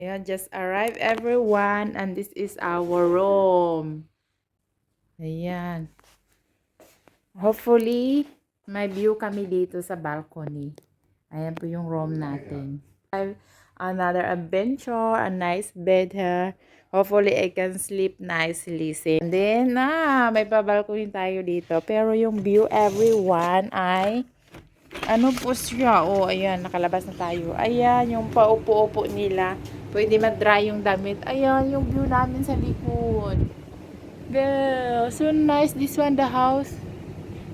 Ayan, just arrived everyone and this is our room. Ayan. Hopefully, may view kami dito sa balcony. Ayan po yung room natin. Another adventure, a nice bed here. Hopefully, I can sleep nicely. And then, may pa-balcony tayo dito. Pero yung view, everyone, ay ano po siya? Oh, ayan, nakalabas na tayo. Ayan, yung paupo-upo nila. Pwede mag-dry yung damit. Ayan, yung view namin sa likod. Girl, so nice. This one, the house.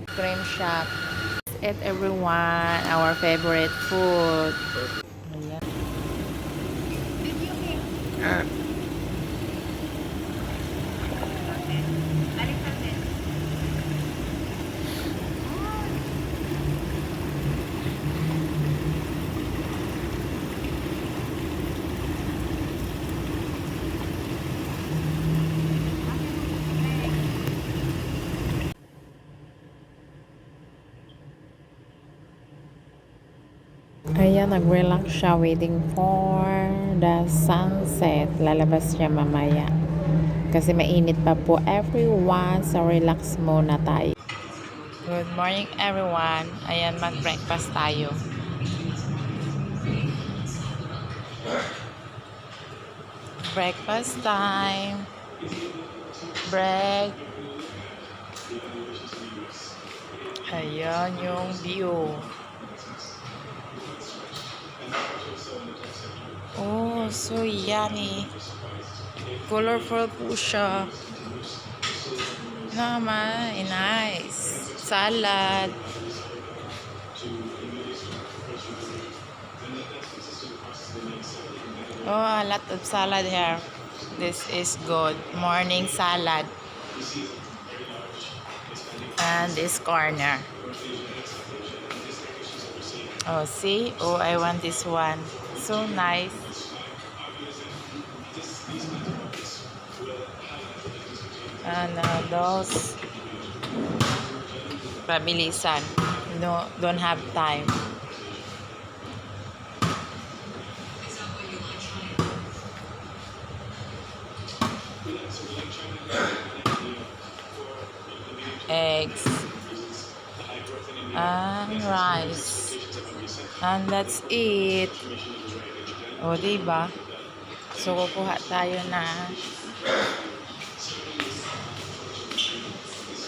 Cream shop. At everyone, our favorite food. Ayan. Ayan, nag-relax siya waiting for the sunset. Lalabas siya mamaya. Kasi mainit pa po everyone. So, relax muna tayo. Good morning everyone. Ayan, mag-breakfast tayo. Breakfast time. Break. Ayan yung view. Oh, so yummy. Colorful po siya. Naman, nice. Salad. Oh, a lot of salad here. This is good. Morning salad. And this corner. Oh, see? Oh, I want this one. So nice. And those pabilisan. No, don't have time. Eggs and rice, and that's it. O, diba? So, kukuha tayo na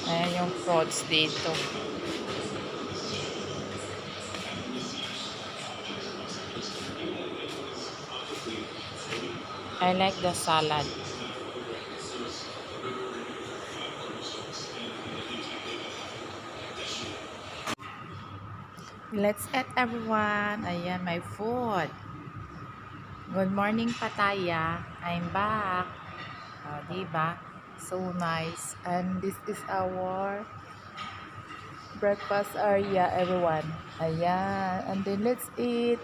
ayan yung fruits dito. I like the salad. Let's eat everyone. Ayan, my food. Good morning, Pattaya. I'm back. Diba? So nice. And this is our breakfast area, everyone. Ayan. And then let's eat.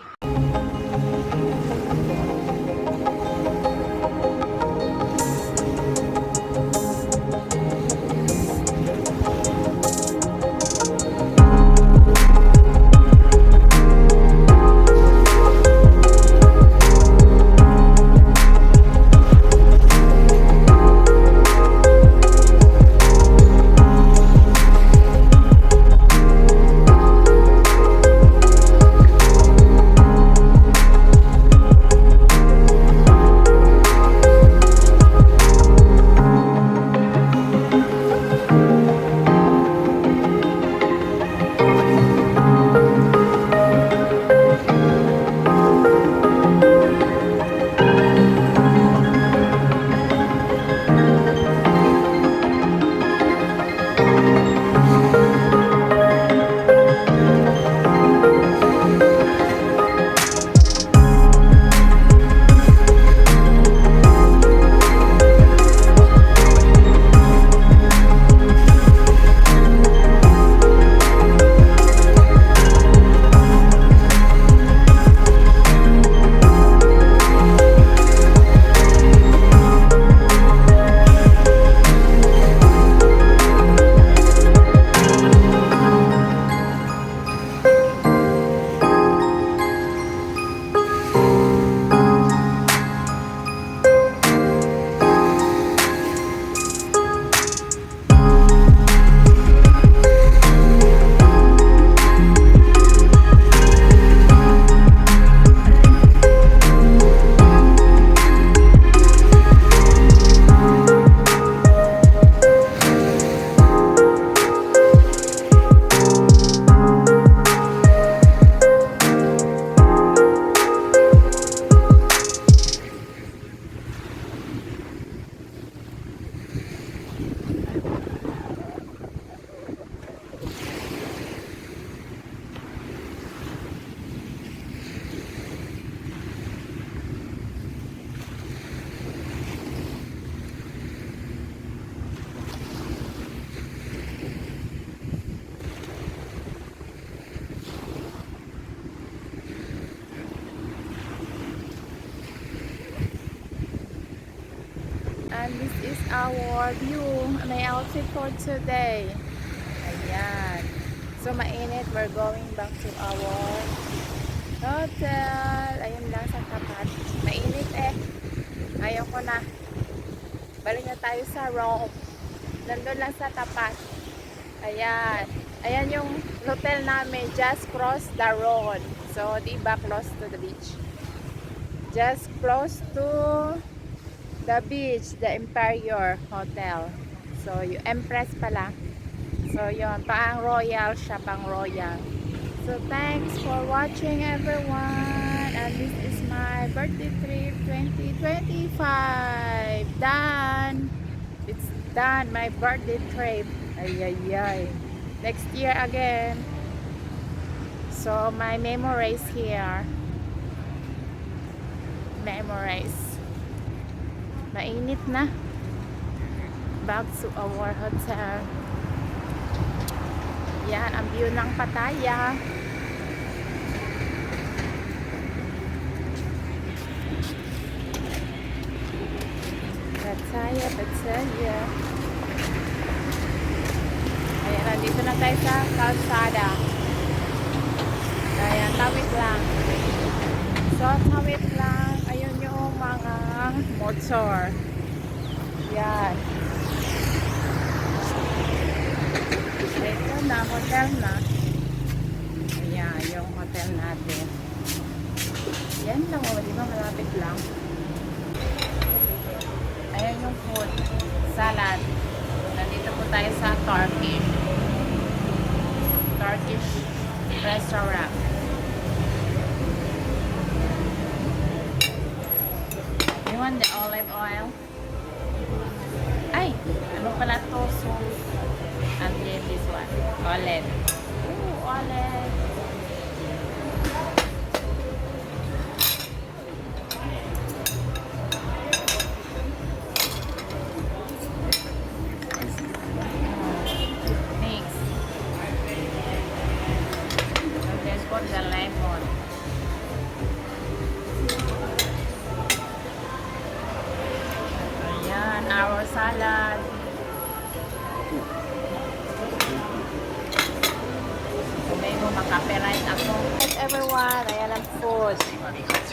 And this is our view. My outfit for today. Ayan. So, mainit. We're going back to our hotel. Ayun lang sa tapat. Mainit eh. Ayoko na. Balik na tayo sa Rome. Nandun lang sa tapat. Ayan. Ayan yung hotel namin. Just cross the road. So, diba close to the beach? Just close to the beach, the Imperial Hotel. So, yung Empress pala. So, yun. Pang royal siya, pang royal. So, thanks for watching everyone. And this is my birthday trip 2025. Done. It's done. My birthday trip. Ay, ay, ay. Next year again. So, my memories here. Memories. Mainit na. Back to our hotel. Yan, ang view ng Pattaya. Pattaya, Pattaya. Ayan, nandito na tayo sa kalsada. Ayan, tawid lang. So, tawid lang. Ayun yung mga motor. Yan. Ito na, hotel na. Ayan, yung hotel natin. Yan lang, o. Di ba malapit lang? Ayan yung food. Salad. Nandito po tayo sa Turkish restaurant. You want the olive oil? Ay! Ano pala to? So, and then this one. Olive. Ooh, olive. Mix. And then put the lemon. Ayan, our salad. Makapiright ako. Yes, everyone. Ayan ang food.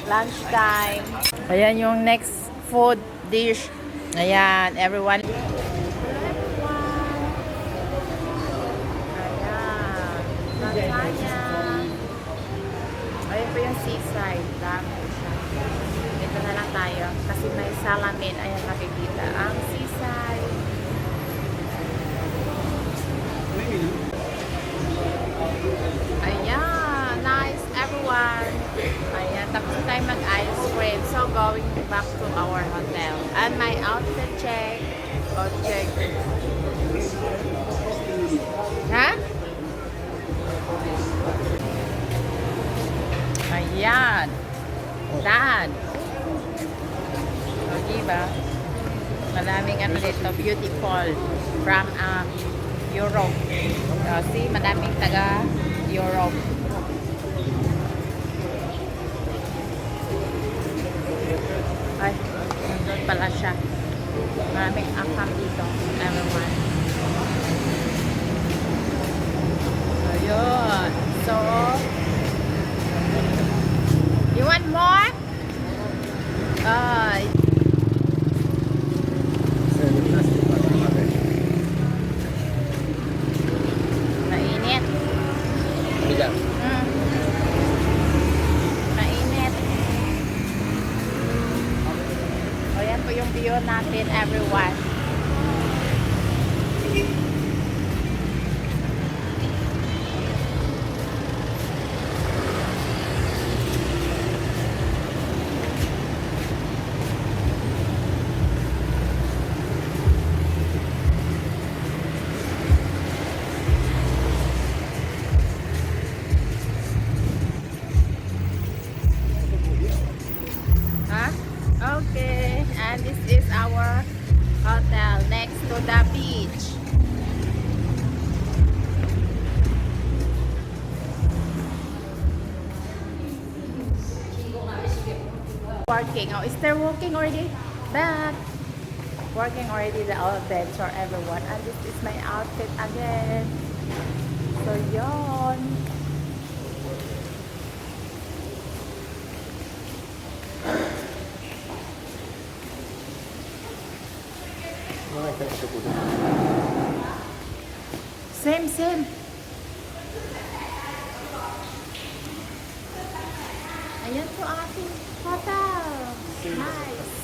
Lunchtime. Ayan yung next food dish. Ayan, everyone. Ayan. Lasagna. Ayan po yung seaside. Dami siya. Dito na lang tayo. Kasi may salamin. Ayan nakikita. Ang seaside. Ayan, nice everyone. Ayan, tapos tayo mag-ice cream. So, going back to our hotel. And my outfit check. Oh, check. Ha? Ayan. Done. O, diba? Maraming ano dito, beautiful. From Europe. So, see, madaming taga Europe. Ay, nandun pala siya. Maraming akam dito. Everyone. So, yun. So, you want more? Mainit. Mainit. O, yan po yung view natin, everyone. Okay, and this is our hotel next to the beach. Working. Oh, is there working already? Back. working already the adventure, everyone. And this is my outfit again. So, yon. Same, same. Ayan po ating hotel. Nice.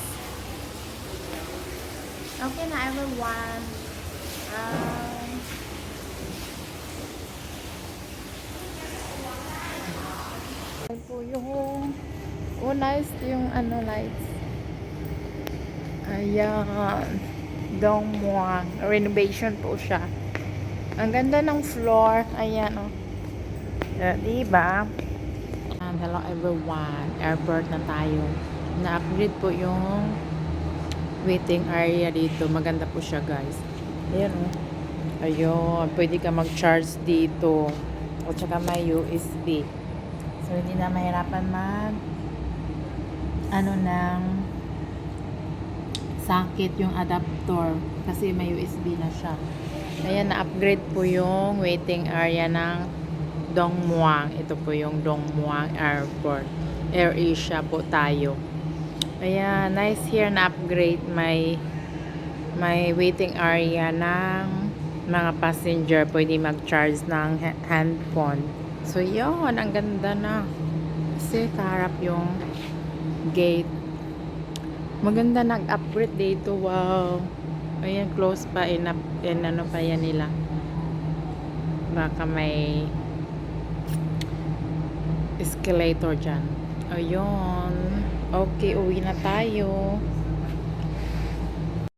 Okay na, everyone. Ayan po yung nice yung lights. Ayan. Dongmuang. Renovation po siya. Ang ganda ng floor. Ayan, oh. Diba? And hello everyone. Airport na tayo. Na-upgrade po yung waiting area dito. Maganda po siya, guys. Ayan, oh. Ayun. Pwede ka mag-charge dito. O tsaka may USB. So, hindi na mahirapan ng sakit yung adapter. Kasi may USB na siya. Ayan, na-upgrade po yung waiting area ng Dongmuang. Ito po yung Dongmuang Airport. AirAsia po tayo. Ayan, nice here na upgrade. May waiting area ng mga passenger. Pwede mag-charge ng handphone. So, yun. Ang ganda na. Kasi kaharap yung gate. Maganda nag-upgrade dito. Wow. Ayan, close pa. Ano pa yan nila. Baka may escalator dyan. Ayun. Okay, uwi na tayo.